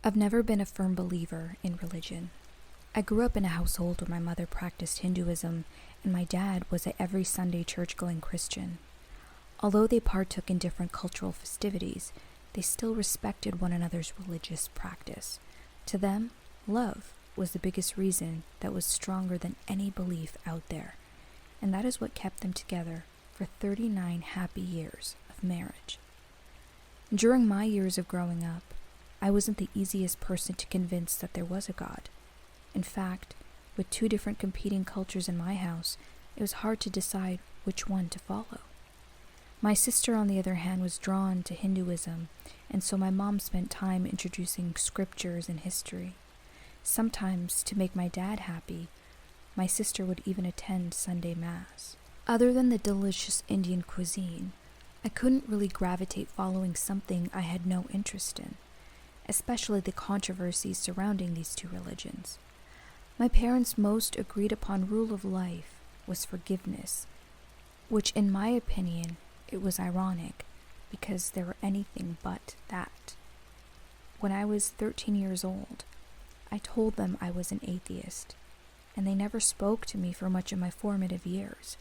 I've never been a firm believer in religion. I grew up in a household where my mother practiced Hinduism and my dad was a every Sunday church-going Christian. Although they partook in different cultural festivities, they still respected one another's religious practice. To them, love was the biggest reason that was stronger than any belief out there, and that is what kept them together for 39 happy years of marriage. During my years of growing up, I wasn't the easiest person to convince that there was a God. In fact, with two different competing cultures in my house, it was hard to decide which one to follow. My sister, on the other hand, was drawn to Hinduism, and so my mom spent time introducing scriptures and history. Sometimes, to make my dad happy, my sister would even attend Sunday Mass. Other than the delicious Indian cuisine, I couldn't really gravitate following something I had no interest in, especially the controversies surrounding these two religions. My parents' most agreed upon rule of life was forgiveness, which in my opinion, it was ironic because they were anything but that. When I was 13 years old, I told them I was an atheist, and they never spoke to me for much of my formative years.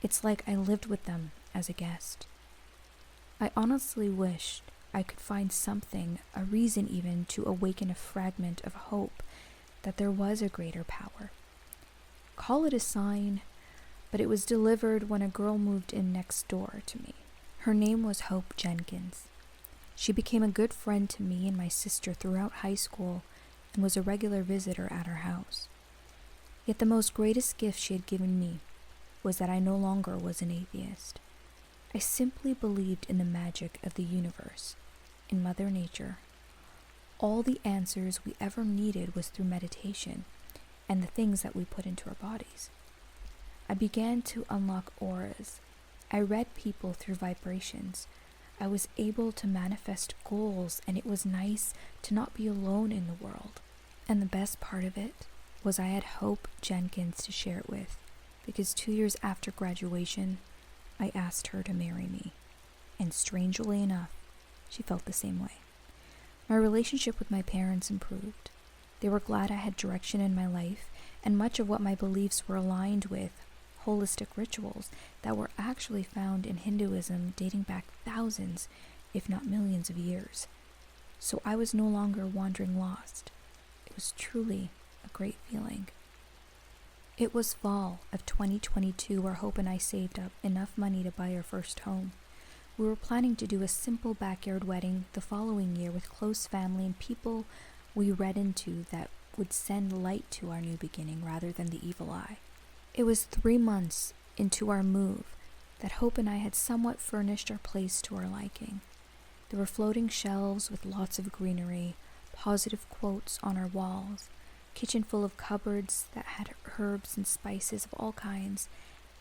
It's like I lived with them as a guest. I honestly wished I could find something, a reason even, to awaken a fragment of hope that there was a greater power. Call it a sign, but it was delivered when a girl moved in next door to me. Her name was Hope Jenkins. She became a good friend to me and my sister throughout high school and was a regular visitor at our house. Yet the most greatest gift she had given me was that I no longer was an atheist. I simply believed in the magic of the universe, in Mother Nature. All the answers we ever needed was through meditation and the things that we put into our bodies. I began to unlock auras. I read people through vibrations. I was able to manifest goals, and it was nice to not be alone in the world. And the best part of it was I had Hope Jenkins to share it with, because 2 years after graduation, I asked her to marry me. And strangely enough, she felt the same way. My relationship with my parents improved. They were glad I had direction in my life, and much of what my beliefs were aligned with holistic rituals that were actually found in Hinduism dating back thousands, if not millions of years. So I was no longer wandering lost. It was truly a great feeling. It was fall of 2022 where Hope and I saved up enough money to buy our first home. We were planning to do a simple backyard wedding the following year with close family and people we read into that would send light to our new beginning rather than the evil eye. It was 3 months into our move that Hope and I had somewhat furnished our place to our liking. There were floating shelves with lots of greenery, positive quotes on our walls, kitchen full of cupboards that had herbs and spices of all kinds,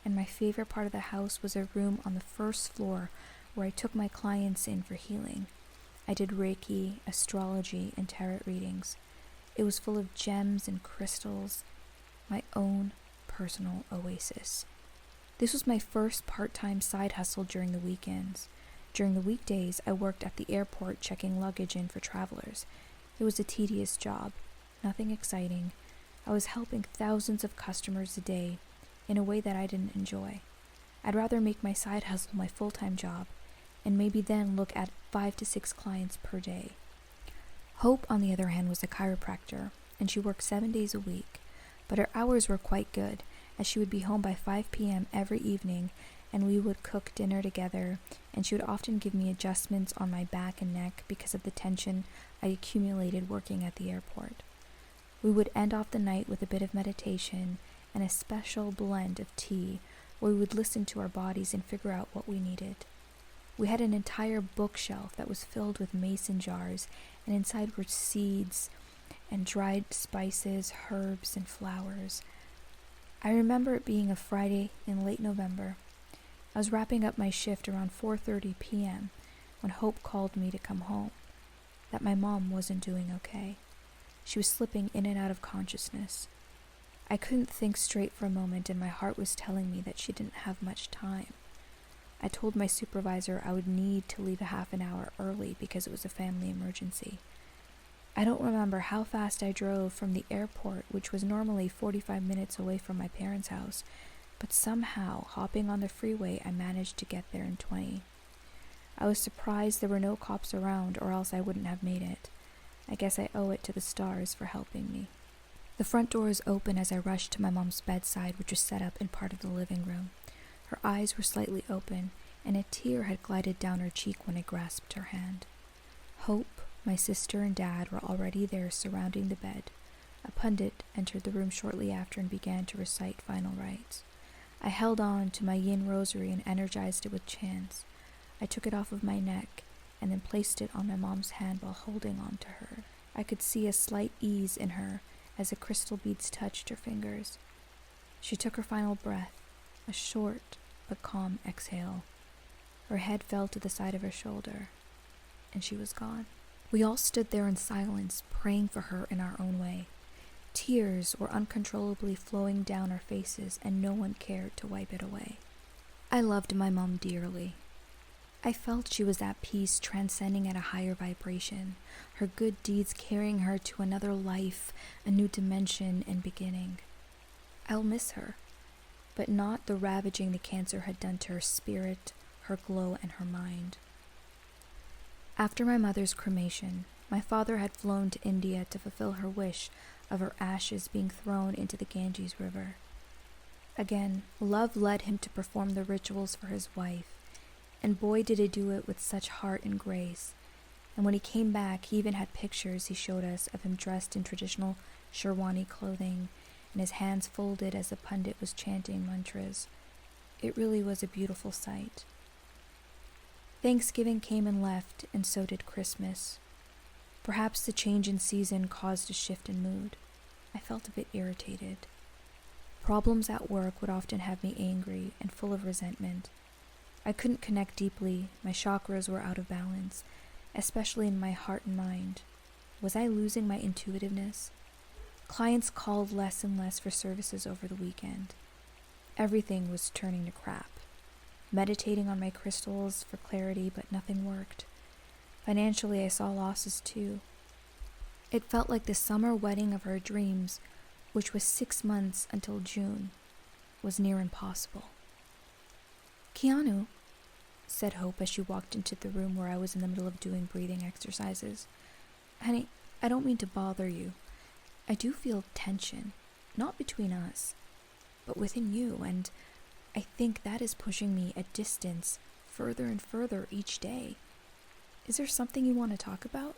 and my favorite part of the house was a room on the first floor where I took my clients in for healing. I did Reiki, astrology, and tarot readings. It was full of gems and crystals, my own personal oasis. This was my first part-time side hustle during the weekends. During the weekdays, I worked at the airport checking luggage in for travelers. It was a tedious job, nothing exciting. I was helping thousands of customers a day in a way that I didn't enjoy. I'd rather make my side hustle my full-time job and maybe then look at 5 to 6 clients per day. Hope, on the other hand, was a chiropractor, and she worked 7 days a week, but her hours were quite good, as she would be home by 5 p.m. every evening, and we would cook dinner together, and she would often give me adjustments on my back and neck because of the tension I accumulated working at the airport. We would end off the night with a bit of meditation and a special blend of tea where we would listen to our bodies and figure out what we needed. We had an entire bookshelf that was filled with mason jars, and inside were seeds and dried spices, herbs, and flowers. I remember it being a Friday in late November. I was wrapping up my shift around 4:30 p.m. when Hope called me to come home, that my mom wasn't doing okay. She was slipping in and out of consciousness. I couldn't think straight for a moment, and my heart was telling me that she didn't have much time. I told my supervisor I would need to leave a half an hour early because it was a family emergency. I don't remember how fast I drove from the airport, which was normally 45 minutes away from my parents' house, but somehow, hopping on the freeway, I managed to get there in 20. I was surprised there were no cops around, or else I wouldn't have made it. I guess I owe it to the stars for helping me. The front door was open as I rushed to my mom's bedside, which was set up in part of the living room. Her eyes were slightly open, and a tear had glided down her cheek when I grasped her hand. Hope, my sister, and Dad were already there surrounding the bed. A pundit entered the room shortly after and began to recite final rites. I held on to my yin rosary and energized it with chants. I took it off of my neck and then placed it on my mom's hand while holding on to her. I could see a slight ease in her as the crystal beads touched her fingers. She took her final breath, a short but calm exhale. Her head fell to the side of her shoulder, and she was gone. We all stood there in silence, praying for her in our own way. Tears were uncontrollably flowing down our faces, and no one cared to wipe it away. I loved my mom dearly. I felt she was at peace, transcending at a higher vibration, her good deeds carrying her to another life, a new dimension and beginning. I'll miss her, but not the ravaging the cancer had done to her spirit, her glow, and her mind. After my mother's cremation, my father had flown to India to fulfill her wish of her ashes being thrown into the Ganges River. Again, love led him to perform the rituals for his wife, and boy did he do it with such heart and grace. And when he came back, he even had pictures he showed us of him dressed in traditional Sherwani clothing and his hands folded as the pundit was chanting mantras. It really was a beautiful sight. Thanksgiving came and left, and so did Christmas. Perhaps the change in season caused a shift in mood. I felt a bit irritated. Problems at work would often have me angry and full of resentment. I couldn't connect deeply, my chakras were out of balance, especially in my heart and mind. Was I losing my intuitiveness? Clients called less and less for services over the weekend. Everything was turning to crap. Meditating on my crystals for clarity, but nothing worked. Financially, I saw losses too. It felt like the summer wedding of our dreams, which was 6 months until June, was near impossible. "Keanu," said Hope as she walked into the room where I was in the middle of doing breathing exercises. "Honey, I don't mean to bother you. I do feel tension, not between us, but within you, and I think that is pushing me a distance further and further each day. Is there something you want to talk about?"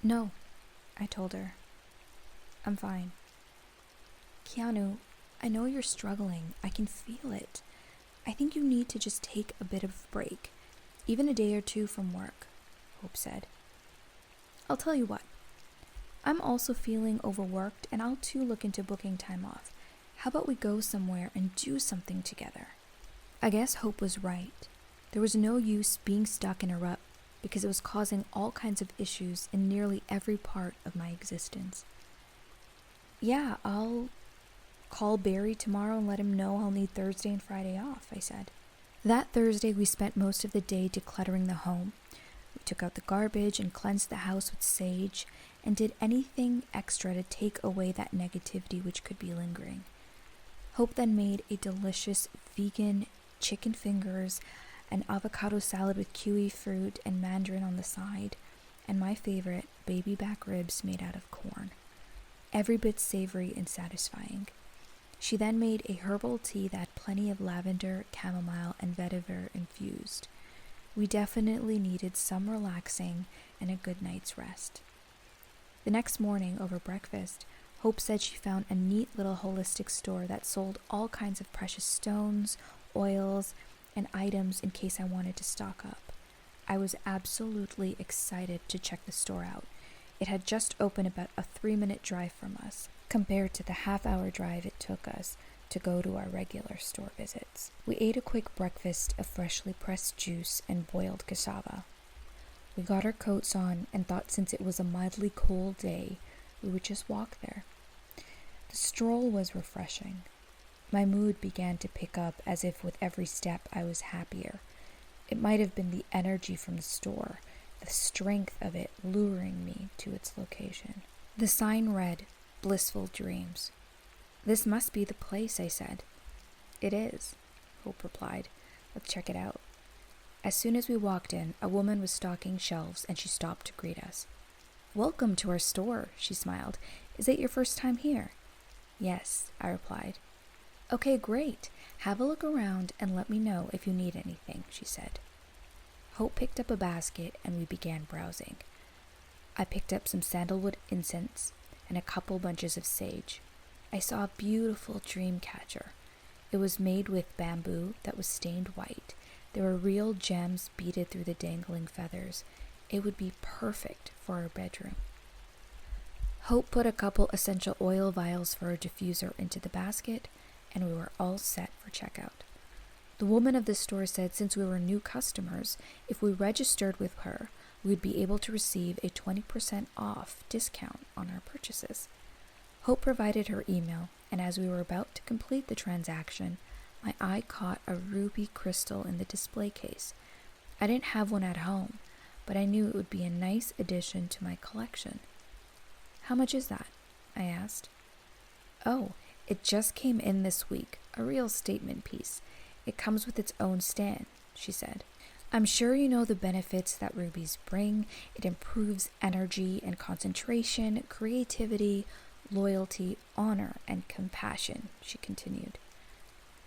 "No," I told her. "I'm fine." "Keanu, I know you're struggling. I can feel it. I think you need to just take a bit of a break, even a day or two from work," Hope said. "I'll tell you what. I'm also feeling overworked, and I'll too look into booking time off. How about we go somewhere and do something together?" I guess Hope was right. There was no use being stuck in a rut because it was causing all kinds of issues in nearly every part of my existence. "Yeah, I'll call Barry tomorrow and let him know I'll need Thursday and Friday off," I said. That Thursday, we spent most of the day decluttering the home. We took out the garbage and cleansed the house with sage and did anything extra to take away that negativity which could be lingering. Hope then made a delicious vegan chicken fingers, an avocado salad with kiwi fruit and mandarin on the side, and my favorite, baby back ribs made out of corn. Every bit savory and satisfying. She then made a herbal tea that had plenty of lavender, chamomile, and vetiver infused. We definitely needed some relaxing and a good night's rest. The next morning, over breakfast, Hope said she found a neat little holistic store that sold all kinds of precious stones, oils, and items in case I wanted to stock up. I was absolutely excited to check the store out. It had just opened about a 3-minute drive from us, compared to the half-hour drive it took us to go to our regular store visits. We ate a quick breakfast of freshly pressed juice and boiled cassava. We got our coats on and thought since it was a mildly cold day, we would just walk there. The stroll was refreshing. My mood began to pick up as if with every step I was happier. It might have been the energy from the store, the strength of it luring me to its location. The sign read, "Blissful Dreams." "This must be the place," I said. "It is," Hope replied. "Let's check it out." As soon as we walked in, a woman was stocking shelves and she stopped to greet us. "Welcome to our store," she smiled. "Is it your first time here?" "Yes," I replied. "Okay, great. Have a look around and let me know if you need anything," she said. Hope picked up a basket and we began browsing. I picked up some sandalwood incense and a couple bunches of sage. I saw a beautiful dream catcher. It was made with bamboo that was stained white. There were real gems beaded through the dangling feathers. It would be perfect for our bedroom. Hope put a couple essential oil vials for a diffuser into the basket, and we were all set for checkout. The woman of the store said since we were new customers, if we registered with her, we'd be able to receive a 20% off discount on our purchases. Hope provided her email, and as we were about to complete the transaction, my eye caught a ruby crystal in the display case. I didn't have one at home, but I knew it would be a nice addition to my collection. "How much is that?" I asked. "Oh, it just came in this week, a real statement piece. It comes with its own stand," she said. "I'm sure you know the benefits that rubies bring. It improves energy and concentration, creativity, loyalty, honor, and compassion," she continued.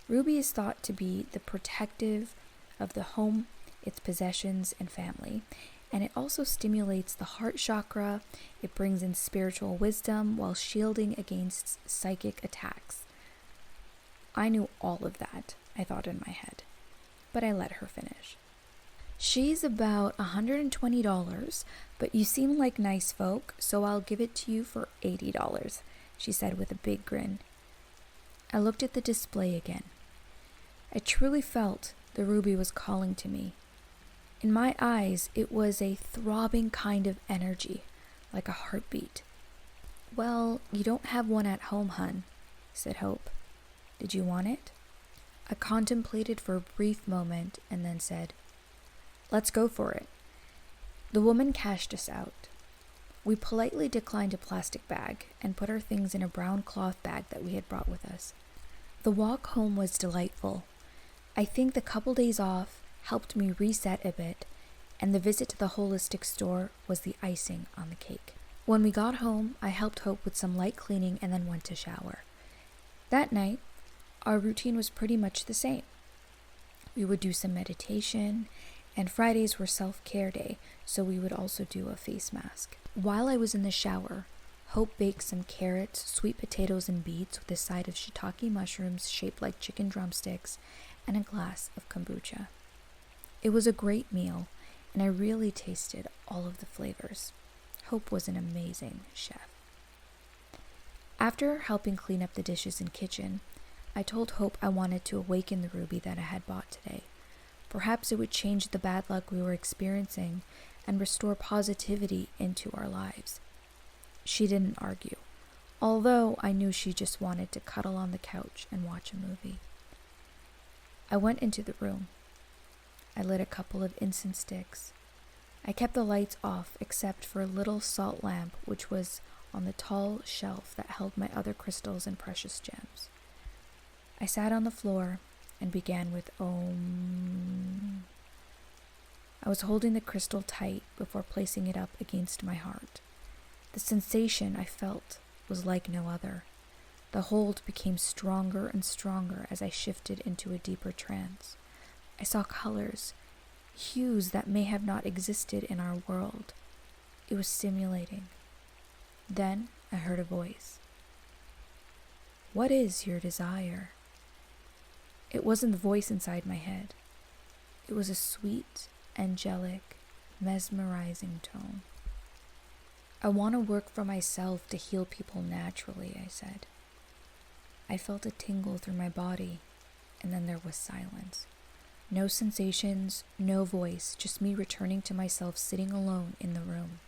"Ruby is thought to be the protective of the home, its possessions, and family. And it also stimulates the heart chakra. It brings in spiritual wisdom while shielding against psychic attacks." I knew all of that, I thought in my head, but I let her finish. "She's about $120, but you seem like nice folk, so I'll give it to you for $80, she said with a big grin. I looked at the display again. I truly felt the ruby was calling to me. In my eyes, it was a throbbing kind of energy, like a heartbeat. "Well, you don't have one at home, hun," said Hope. "Did you want it?" I contemplated for a brief moment and then said, "Let's go for it." The woman cashed us out. We politely declined a plastic bag and put our things in a brown cloth bag that we had brought with us. The walk home was delightful. I think the couple days off helped me reset a bit, and the visit to the holistic store was the icing on the cake. When we got home, I helped Hope with some light cleaning and then went to shower. That night, our routine was pretty much the same. We would do some meditation, and Fridays were self-care day, so we would also do a face mask. While I was in the shower, Hope baked some carrots, sweet potatoes, and beets with a side of shiitake mushrooms shaped like chicken drumsticks and a glass of kombucha. It was a great meal, and I really tasted all of the flavors. Hope was an amazing chef. After helping clean up the dishes in the kitchen, I told Hope I wanted to awaken the ruby that I had bought today. Perhaps it would change the bad luck we were experiencing and restore positivity into our lives. She didn't argue, although I knew she just wanted to cuddle on the couch and watch a movie. I went into the room. I lit a couple of incense sticks. I kept the lights off except for a little salt lamp which was on the tall shelf that held my other crystals and precious gems. I sat on the floor and began with Om. I was holding the crystal tight before placing it up against my heart. The sensation I felt was like no other. The hold became stronger and stronger as I shifted into a deeper trance. I saw colors, hues that may have not existed in our world. It was stimulating. Then I heard a voice. "What is your desire?" It wasn't the voice inside my head. It was a sweet, angelic, mesmerizing tone. "I want to work for myself to heal people naturally," I said. I felt a tingle through my body, and then there was silence. No sensations, no voice, just me returning to myself sitting alone in the room.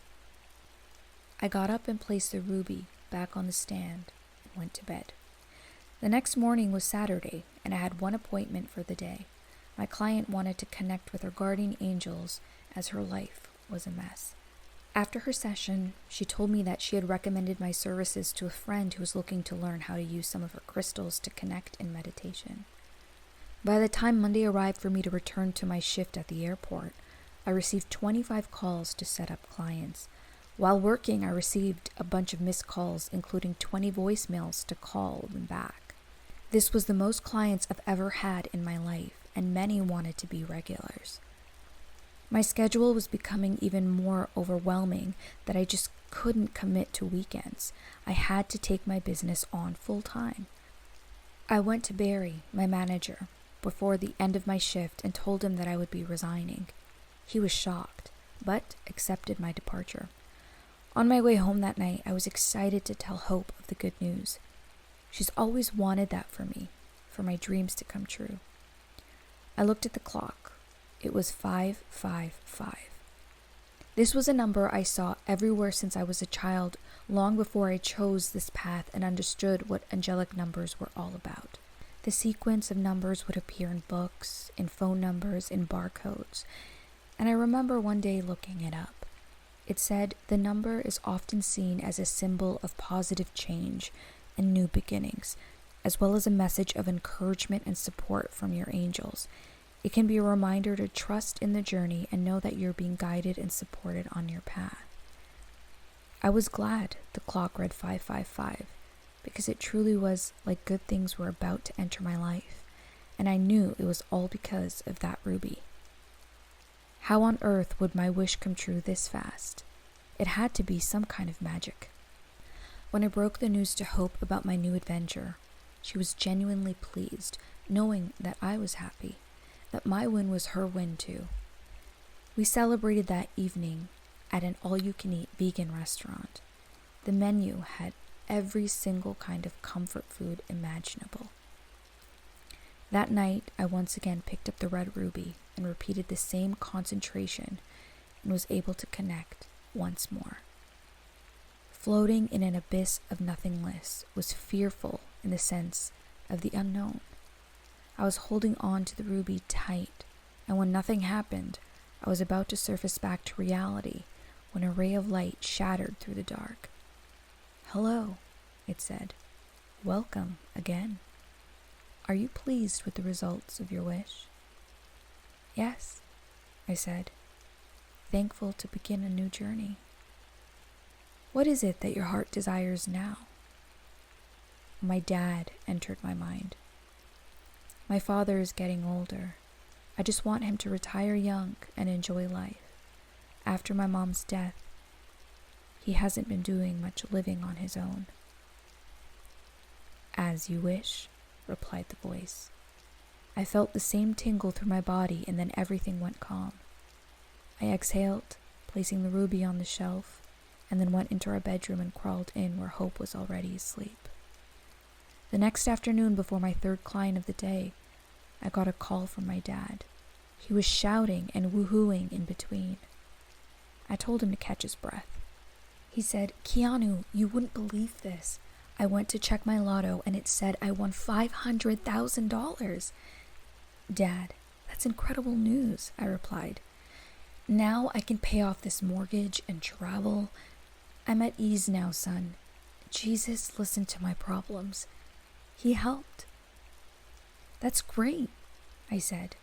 I got up and placed the ruby back on the stand and went to bed. The next morning was Saturday, and I had one appointment for the day. My client wanted to connect with her guardian angels as her life was a mess. After her session, she told me that she had recommended my services to a friend who was looking to learn how to use some of her crystals to connect in meditation. By the time Monday arrived for me to return to my shift at the airport, I received 25 calls to set up clients. While working, I received a bunch of missed calls, including 20 voicemails to call them back. This was the most clients I've ever had in my life, and many wanted to be regulars. My schedule was becoming even more overwhelming that I just couldn't commit to weekends. I had to take my business on full time. I went to Barry, my manager, before the end of my shift and told him that I would be resigning. He was shocked, but accepted my departure. On my way home that night, I was excited to tell Hope of the good news. She's always wanted that for me, for my dreams to come true. I looked at the clock. It was 5:55. This was a number I saw everywhere since I was a child, long before I chose this path and understood what angelic numbers were all about. The sequence of numbers would appear in books, in phone numbers, in barcodes, and I remember one day looking it up. It said the number is often seen as a symbol of positive change and new beginnings, as well as a message of encouragement and support from your angels. It can be a reminder to trust in the journey and know that you're being guided and supported on your path. I was glad the clock read 5:55 because it truly was like good things were about to enter my life, and I knew it was all because of that ruby. How on earth would my wish come true this fast? It had to be some kind of magic. When I broke the news to Hope about my new adventure, she was genuinely pleased, knowing that I was happy, that my win was her win too. We celebrated that evening at an all-you-can-eat vegan restaurant. The menu had every single kind of comfort food imaginable. That night, I once again picked up the red ruby and repeated the same concentration and was able to connect once more. Floating in an abyss of nothingness was fearful in the sense of the unknown. I was holding on to the ruby tight, and when nothing happened, I was about to surface back to reality when a ray of light shattered through the dark. "Hello," it said. "Welcome again. Are you pleased with the results of your wish?" "Yes," I said, thankful to begin a new journey. "What is it that your heart desires now?" My dad entered my mind. My father is getting older. I just want him to retire young and enjoy life. After my mom's death, he hasn't been doing much living on his own. "As you wish," replied the voice. I felt the same tingle through my body, and then everything went calm. I exhaled, placing the ruby on the shelf, and then went into our bedroom and crawled in where Hope was already asleep. The next afternoon, before my third client of the day, I got a call from my dad. He was shouting and woohooing in between. I told him to catch his breath. He said, "Keanu, you wouldn't believe this. I went to check my lotto and it said I won $500,000. "Dad, that's incredible news," I replied. "Now I can pay off this mortgage and travel. I'm at ease now, son. Jesus listened to my problems. He helped." "That's great," I said.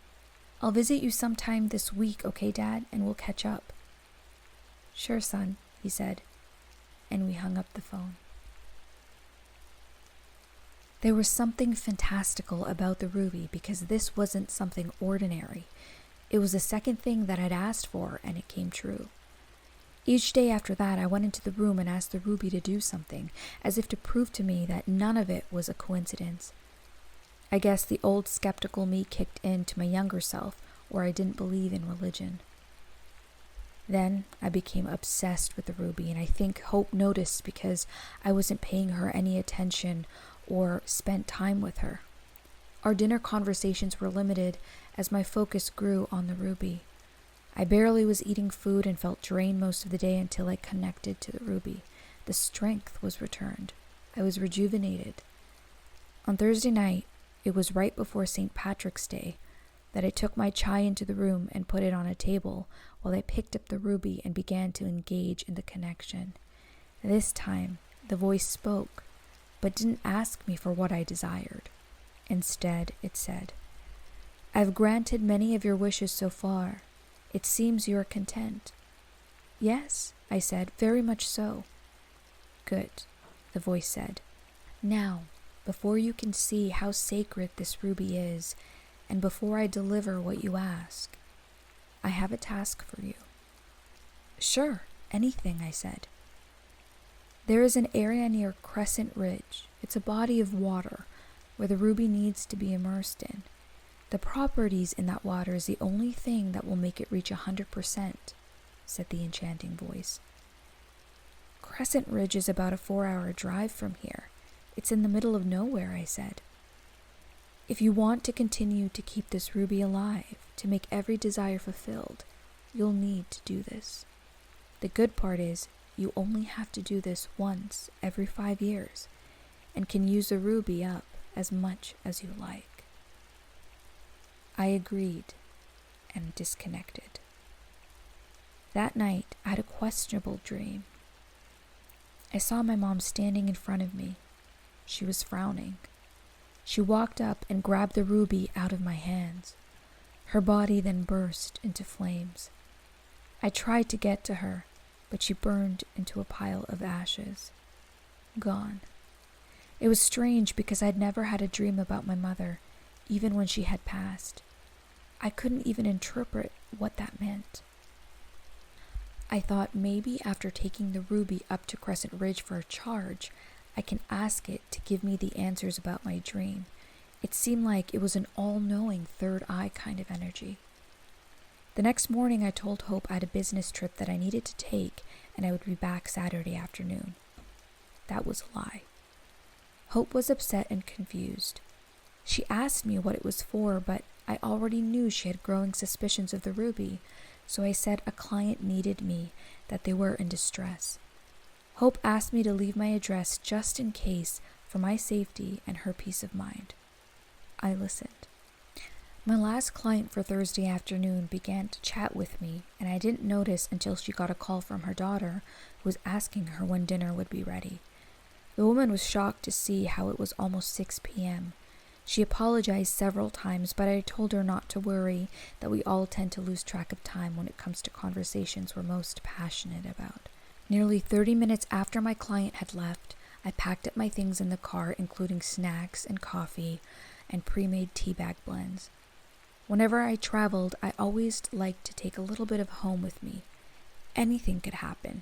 "I'll visit you sometime this week, okay, Dad, and we'll catch up." "Sure, son," he said, and we hung up the phone. There was something fantastical about the ruby because this wasn't something ordinary. It was the second thing that I'd asked for, and it came true. Each day after that, I went into the room and asked the ruby to do something, as if to prove to me that none of it was a coincidence. I guess the old skeptical me kicked into my younger self, where I didn't believe in religion. Then I became obsessed with the ruby, and I think Hope noticed because I wasn't paying her any attention or spent time with her. Our dinner conversations were limited as my focus grew on the ruby. I barely was eating food and felt drained most of the day until I connected to the ruby. The strength was returned. I was rejuvenated. On Thursday night, it was right before St. Patrick's Day, that I took my chai into the room and put it on a table while I picked up the ruby and began to engage in the connection. This time, the voice spoke, but didn't ask me for what I desired. Instead, it said, "I've granted many of your wishes so far. It seems you are content." "Yes," I said, "very much so." "Good," the voice said. "Now, before you can see how sacred this ruby is, and before I deliver what you ask, I have a task for you." "Sure, anything," I said. "There is an area near Crescent Ridge. It's a body of water where the ruby needs to be immersed in. The properties in that water is the only thing that will make it reach 100%, said the enchanting voice. "Crescent Ridge is about a 4-hour drive from here. It's in the middle of nowhere," I said. "If you want to continue to keep this ruby alive, to make every desire fulfilled, you'll need to do this. The good part is, you only have to do this once every 5 years, and can use the ruby up as much as you like." I agreed and disconnected. That night, I had a questionable dream. I saw my mom standing in front of me. She was frowning. She walked up and grabbed the ruby out of my hands. Her body then burst into flames. I tried to get to her, but she burned into a pile of ashes. Gone. It was strange because I'd never had a dream about my mother, even when she had passed. I couldn't even interpret what that meant. I thought maybe after taking the ruby up to Crescent Ridge for a charge, I can ask it to give me the answers about my dream. It seemed like it was an all-knowing third eye kind of energy. The next morning I told Hope I had a business trip that I needed to take and I would be back Saturday afternoon. That was a lie. Hope was upset and confused. She asked me what it was for, but I already knew she had growing suspicions of the ruby, so I said a client needed me, that they were in distress. Hope asked me to leave my address just in case, for my safety and her peace of mind. I listened. My last client for Thursday afternoon began to chat with me, and I didn't notice until she got a call from her daughter, who was asking her when dinner would be ready. The woman was shocked to see how it was almost 6 p.m. She apologized several times, but I told her not to worry, that we all tend to lose track of time when it comes to conversations we're most passionate about. Nearly 30 minutes after my client had left, I packed up my things in the car, including snacks and coffee and pre-made tea bag blends. Whenever I traveled, I always liked to take a little bit of home with me. Anything could happen.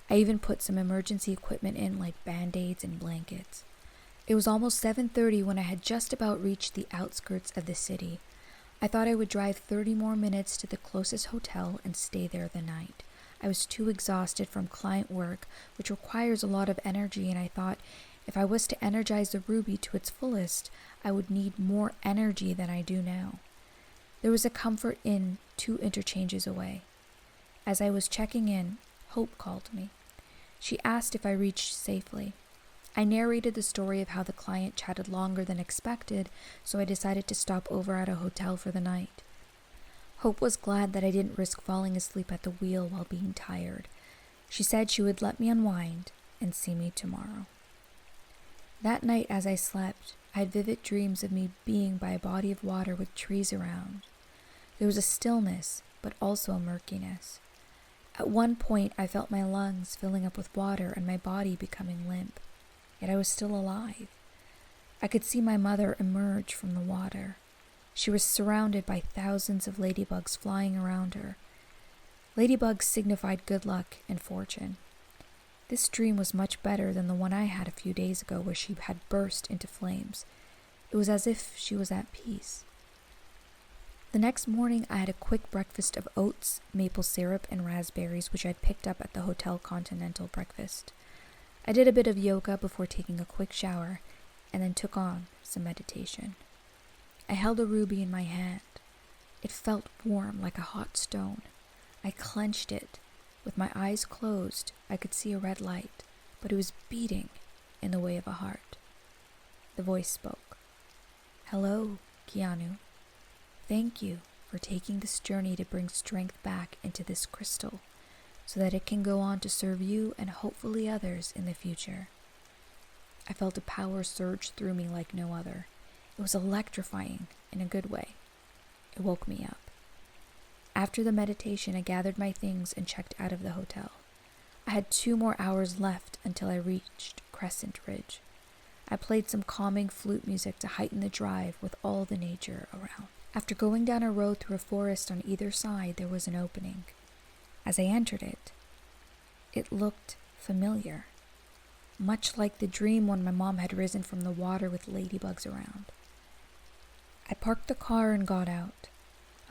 I even put some emergency equipment in, like Band-Aids and blankets. It was almost 7:30 when I had just about reached the outskirts of the city. I thought I would drive 30 more minutes to the closest hotel and stay there the night. I was too exhausted from client work, which requires a lot of energy, and I thought if I was to energize the ruby to its fullest, I would need more energy than I do now. There was a Comfort Inn 2 interchanges away. As I was checking in, Hope called me. She asked if I reached safely. I narrated the story of how the client chatted longer than expected, so I decided to stop over at a hotel for the night. Hope was glad that I didn't risk falling asleep at the wheel while being tired. She said she would let me unwind and see me tomorrow. That night as I slept, I had vivid dreams of me being by a body of water with trees around. There was a stillness, but also a murkiness. At one point, I felt my lungs filling up with water and my body becoming limp. Yet I was still alive. I could see my mother emerge from the water. She was surrounded by thousands of ladybugs flying around her. Ladybugs signified good luck and fortune. This dream was much better than the one I had a few days ago where she had burst into flames. It was as if she was at peace. The next morning, I had a quick breakfast of oats, maple syrup, and raspberries, which I'd picked up at the Hotel Continental breakfast. I did a bit of yoga before taking a quick shower, and then took on some meditation. I held a ruby in my hand. It felt warm like a hot stone. I clenched it. With my eyes closed, I could see a red light, but it was beating in the way of a heart. The voice spoke. "Hello, Keanu." Thank you for taking this journey to bring strength back into this crystal, so that it can go on to serve you and hopefully others in the future. I felt a power surge through me like no other. It was electrifying in a good way. It woke me up. After the meditation, I gathered my things and checked out of the hotel. I had 2 more hours left until I reached Crescent Ridge. I played some calming flute music to heighten the drive with all the nature around. After going down a road through a forest on either side, there was an opening. As I entered it, it looked familiar, much like the dream when my mom had risen from the water with ladybugs around. I parked the car and got out.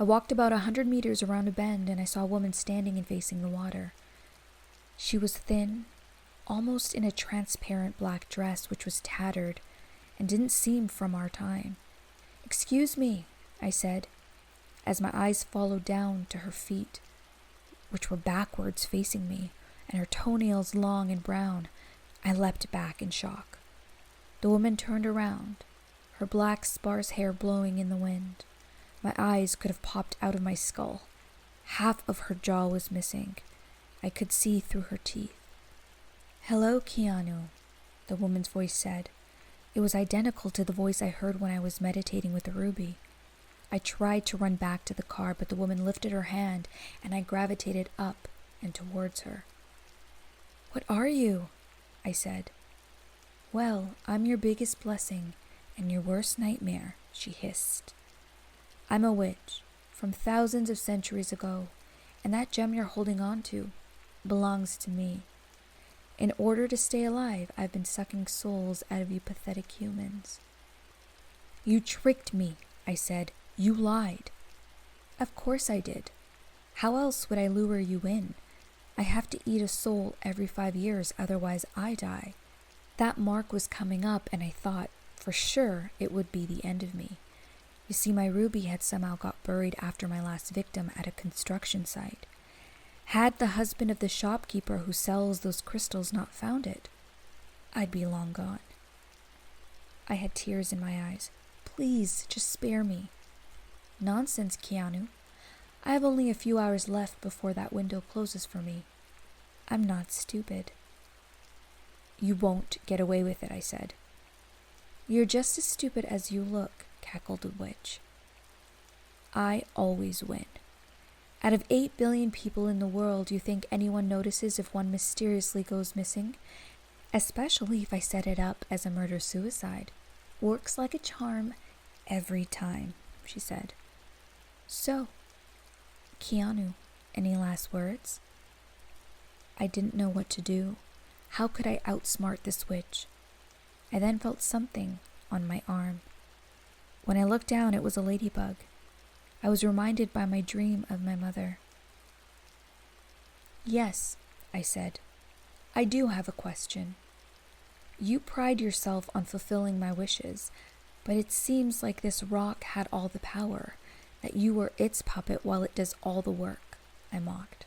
I walked about 100 meters around a bend and I saw a woman standing and facing the water. She was thin, almost in a transparent black dress which was tattered and didn't seem from our time. "Excuse me," I said, as my eyes followed down to her feet, which were backwards facing me, and her toenails long and brown. I leapt back in shock. The woman turned around, her black sparse hair blowing in the wind. My eyes could have popped out of my skull. Half of her jaw was missing. I could see through her teeth. "Hello, Keanu," the woman's voice said. It was identical to the voice I heard when I was meditating with the ruby. I tried to run back to the car, but the woman lifted her hand and I gravitated up and towards her. "What are you?" I said. "Well, I'm your biggest blessing and your worst nightmare," she hissed. "I'm a witch from thousands of centuries ago, and that gem you're holding on to belongs to me. In order to stay alive, I've been sucking souls out of you pathetic humans." "You tricked me," I said. "You lied." "Of course I did. How else would I lure you in? I have to eat a soul every 5 years, otherwise I die." That mark was coming up, and I thought, for sure, it would be the end of me. You see, my ruby had somehow got buried after my last victim at a construction site. Had the husband of the shopkeeper who sells those crystals not found it, I'd be long gone. I had tears in my eyes. "Please, just spare me." "Nonsense, Keanu. I have only a few hours left before that window closes for me. I'm not stupid." "You won't get away with it," I said. "You're just as stupid as you look," cackled the witch. "I always win. Out of 8 billion people in the world, you think anyone notices if one mysteriously goes missing? Especially if I set it up as a murder-suicide. Works like a charm every time," she said. "So, Keanu, any last words?" I didn't know what to do. How could I outsmart this witch? I then felt something on my arm. When I looked down, it was a ladybug. I was reminded by my dream of my mother. "Yes," I said, "I do have a question. You pride yourself on fulfilling my wishes, but it seems like this rock had all the power, that you were its puppet while it does all the work," I mocked.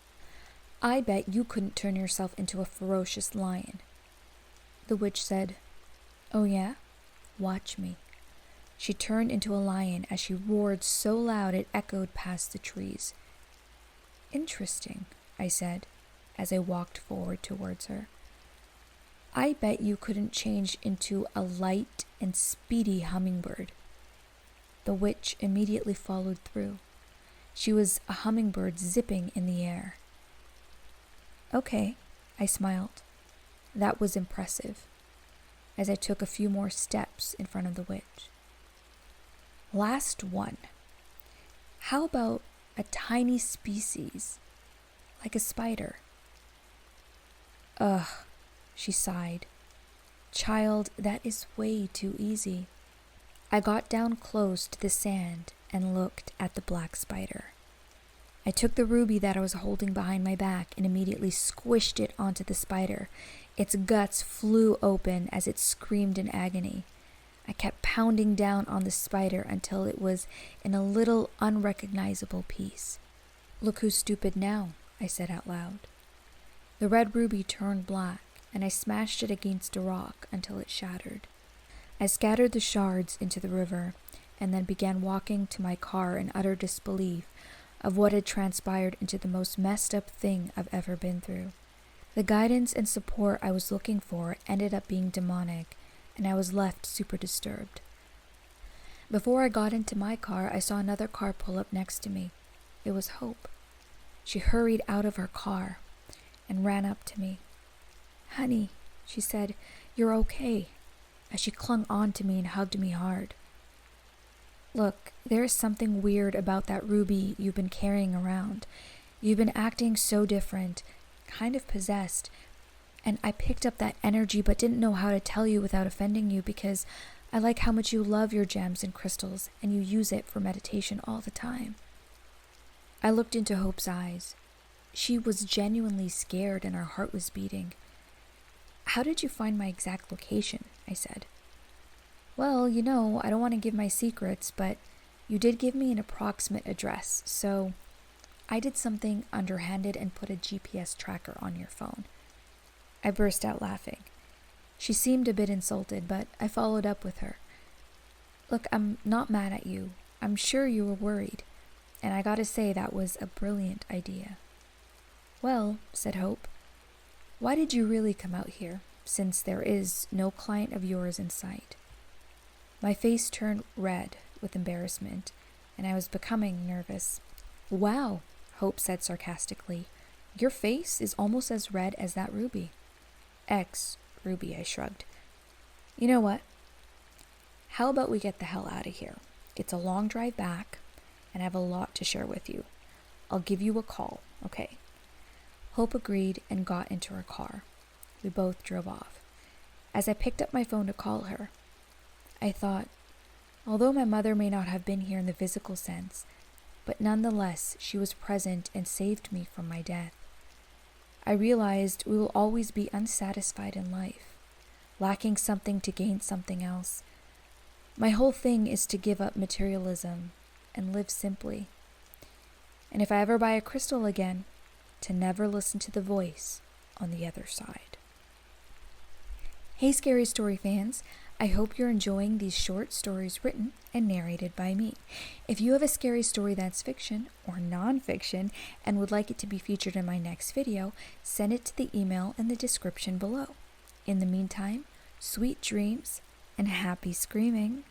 "I bet you couldn't turn yourself into a ferocious lion." The witch said, "Oh yeah? Watch me." She turned into a lion as she roared so loud it echoed past the trees. "Interesting," I said, as I walked forward towards her. "I bet you couldn't change into a light and speedy hummingbird." The witch immediately followed through. She was a hummingbird zipping in the air. "Okay," I smiled. That was impressive, as I took a few more steps in front of the witch. "Last one. How about a tiny species, like a spider?" "Ugh," she sighed. "Child, that is way too easy." I got down close to the sand and looked at the black spider. I took the ruby that I was holding behind my back and immediately squished it onto the spider. Its guts flew open as it screamed in agony. I kept pounding down on the spider until it was in a little unrecognizable piece. "Look who's stupid now," I said out loud. The red ruby turned black, and I smashed it against a rock until it shattered. I scattered the shards into the river, and then began walking to my car in utter disbelief of what had transpired into the most messed up thing I've ever been through. The guidance and support I was looking for ended up being demonic, and I was left super disturbed. Before I got into my car, I saw another car pull up next to me. It was Hope. She hurried out of her car and ran up to me. "Honey," she said, "you're okay," as she clung on to me and hugged me hard. "Look, there is something weird about that ruby you've been carrying around. You've been acting so different, kind of possessed, and I picked up that energy but didn't know how to tell you without offending you because I like how much you love your gems and crystals and you use it for meditation all the time." I looked into Hope's eyes. She was genuinely scared and her heart was beating. "How did you find my exact location?" I said. "Well, I don't want to give my secrets, but you did give me an approximate address, so I did something underhanded and put a GPS tracker on your phone." I burst out laughing. She seemed a bit insulted, but I followed up with her. "Look, I'm not mad at you. I'm sure you were worried, and I gotta say that was a brilliant idea." "Well," said Hope, "why did you really come out here, since there is no client of yours in sight?" My face turned red with embarrassment, and I was becoming nervous. "Wow," Hope said sarcastically, "your face is almost as red as that ruby." "Ruby," I shrugged. "You know what? How about we get the hell out of here? It's a long drive back, and I have a lot to share with you. I'll give you a call, okay?" Hope agreed and got into her car. We both drove off. As I picked up my phone to call her, I thought, although my mother may not have been here in the physical sense, but nonetheless she was present and saved me from my death. I realized we will always be unsatisfied in life, lacking something to gain something else. My whole thing is to give up materialism and live simply. And if I ever buy a crystal again, to never listen to the voice on the other side. Hey Scary Story fans, I hope you're enjoying these short stories written and narrated by me. If you have a scary story that's fiction or non-fiction and would like it to be featured in my next video, send it to the email in the description below. In the meantime, sweet dreams and happy screaming.